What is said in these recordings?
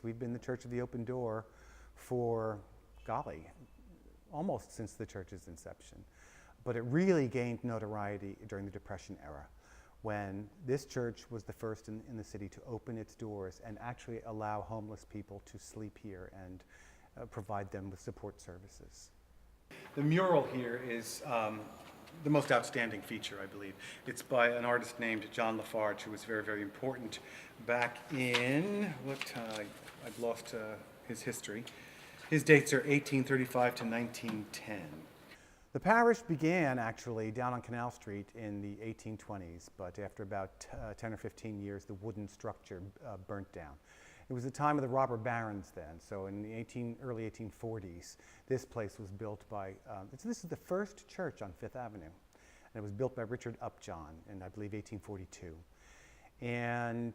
We've been the Church of the Open Door for, golly, almost since the church's inception. But it really gained notoriety during the Depression era, when this church was the first in the city to open its doors and actually allow homeless people to sleep here and provide them with support services. The mural here is the most outstanding feature, I believe. It's by an artist named John Lafarge, who was very, very important back in, I've lost his history. His dates are 1835 to 1910. The parish began actually down on Canal Street in the 1820s, but after about 10 or 15 years, the wooden structure burnt down. It was the time of the robber barons then, so in the early 1840s, this place was built by, this is the first church on Fifth Avenue, and it was built by Richard Upjohn in, I believe, 1842. And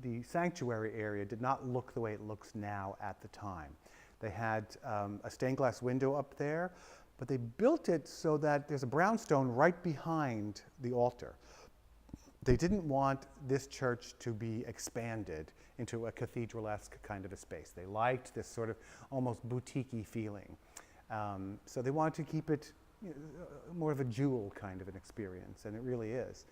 the sanctuary area did not look the way it looks now at the time. They had a stained glass window up there, but they built it so that there's a brownstone right behind the altar. They didn't want this church to be expanded into a cathedral-esque kind of a space. They liked this sort of almost boutique-y feeling. So they wanted to keep it more of a jewel kind of an experience, and it really is.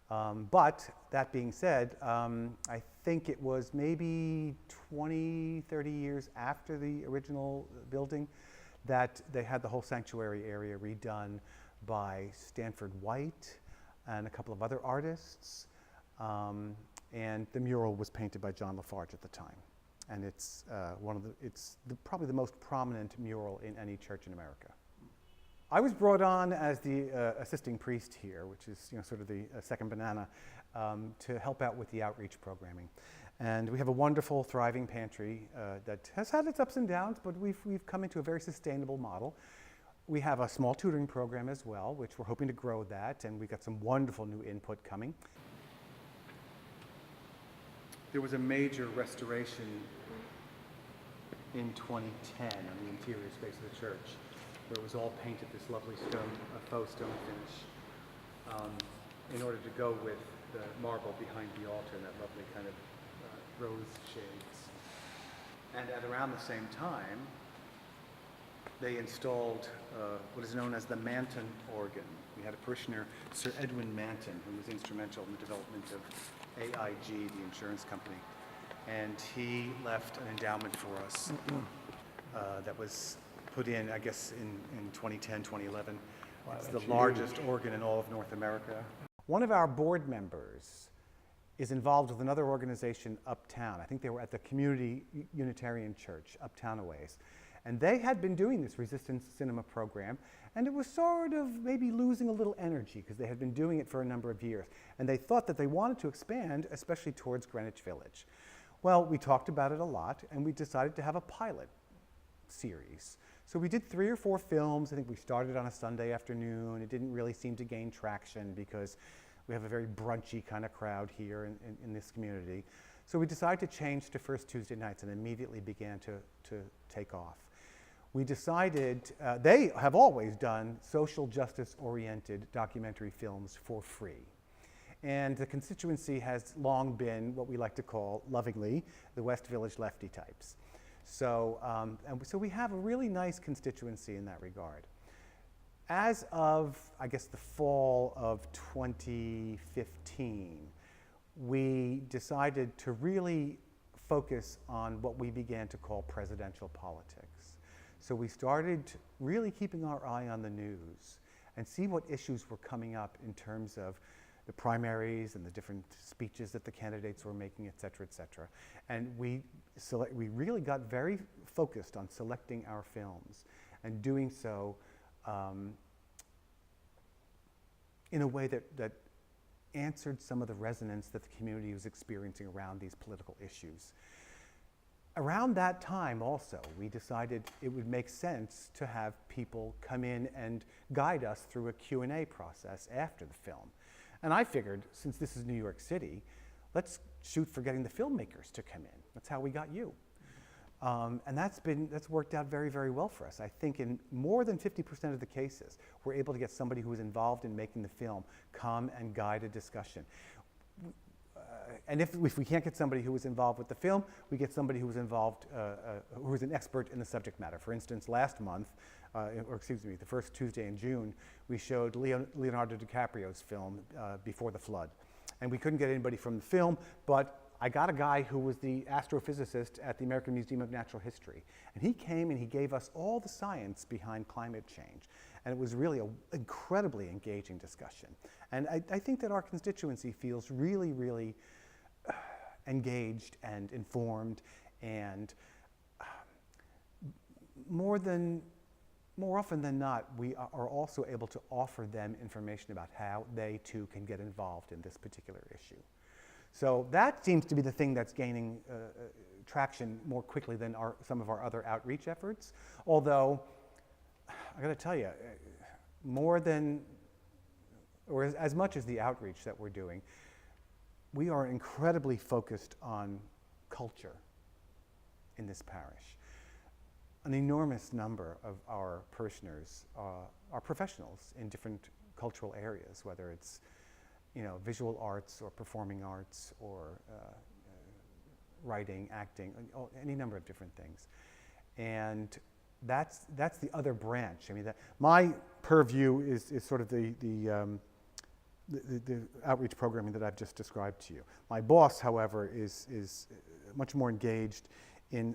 But that being said, I think it was maybe 20, 30 years after the original building that they had the whole sanctuary area redone by Stanford White and a couple of other artists. And the mural was painted by John Lafarge at the time. And it's probably the most prominent mural in any church in America. I was brought on as the assisting priest here, which is sort of the second banana, to help out with the outreach programming. And we have a wonderful, thriving pantry that has had its ups and downs, but we've come into a very sustainable model. We have a small tutoring program as well, which we're hoping to grow that, and we've got some wonderful new input coming. There was a major restoration in 2010 on the interior space of the church, where it was all painted this lovely faux stone finish, in order to go with the marble behind the altar and that lovely kind of rose shades. And at around the same time, they installed what is known as the Manton organ. We had a parishioner, Sir Edwin Manton, who was instrumental in the development of AIG, the insurance company. And he left an endowment for us that was put in, I guess, in 2010, 2011. Wow, it's the largest organ in all of North America. One of our board members is involved with another organization uptown. I think they were at the Community Unitarian Church uptown a ways. And they had been doing this resistance cinema program, and it was sort of maybe losing a little energy because they had been doing it for a number of years. And they thought that they wanted to expand, especially towards Greenwich Village. Well, we talked about it a lot, and we decided to have a pilot series. So we did 3 or 4 films. I think we started on a Sunday afternoon. It didn't really seem to gain traction because we have a very brunchy kind of crowd here in this community. So we decided to change to first Tuesday nights and immediately began to take off. We decided, they have always done social justice-oriented documentary films for free. And the constituency has long been what we like to call, lovingly, the West Village lefty types. So, so we have a really nice constituency in that regard. As of, I guess, the fall of 2015, we decided to really focus on what we began to call presidential politics. So we started really keeping our eye on the news and see what issues were coming up in terms of the primaries and the different speeches that the candidates were making, et cetera, et cetera. And we really got very focused on selecting our films and doing so in a way that answered some of the resonance that the community was experiencing around these political issues. Around that time also, we decided it would make sense to have people come in and guide us through a Q&A process after the film. And I figured, since this is New York City, let's shoot for getting the filmmakers to come in. That's how we got you. And that's worked out very, very well for us. I think in more than 50% of the cases, we're able to get somebody who was involved in making the film come and guide a discussion. and if we can't get somebody who was involved with the film, we get somebody who was involved, who was an expert in the subject matter. For instance, last month, or excuse me, the first Tuesday in June, we showed Leonardo DiCaprio's film, Before the Flood. And we couldn't get anybody from the film, but I got a guy who was the astrophysicist at the American Museum of Natural History. And he came and he gave us all the science behind climate change. And it was really an incredibly engaging discussion. And I think that our constituency feels really, really engaged and informed, and more often than not, we are also able to offer them information about how they too can get involved in this particular issue. So that seems to be the thing that's gaining traction more quickly than some of our other outreach efforts. Although, I got to tell you, more than, or as much as the outreach that we're doing, we are incredibly focused on culture in this parish. An enormous number of our parishioners are professionals in different cultural areas, whether it's visual arts or performing arts or writing, acting, any number of different things. And that's the other branch. I mean, my purview is sort of the outreach programming that I've just described to you. My boss, however, is much more engaged in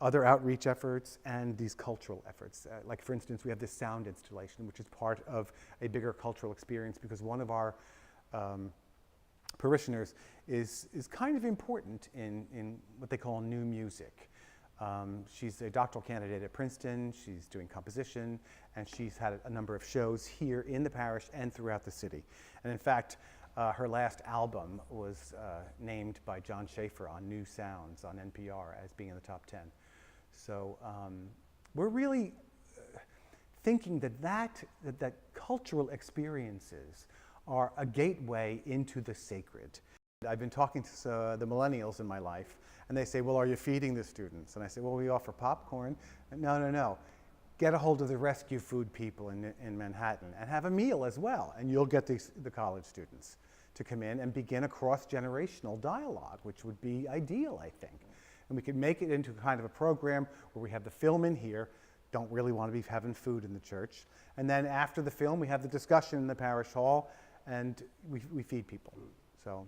other outreach efforts and these cultural efforts. Like, for instance, we have this sound installation, which is part of a bigger cultural experience, because one of our parishioners is kind of important in what they call new music. She's a doctoral candidate at Princeton. She's doing composition, and she's had a number of shows here in the parish and throughout the city. And in fact, her last album was named by John Schaefer on New Sounds on NPR as being in the top 10. So we're really thinking that cultural experiences are a gateway into the sacred. I've been talking to the millennials in my life, and they say, well, are you feeding the students? And I say, well, we offer popcorn. No. Get a hold of the rescue food people in Manhattan and have a meal as well, and you'll get the college students to come in and begin a cross-generational dialogue, which would be ideal, I think. And we could make it into kind of a program where we have the film in here, don't really want to be having food in the church, and then after the film we have the discussion in the parish hall, and we feed people. So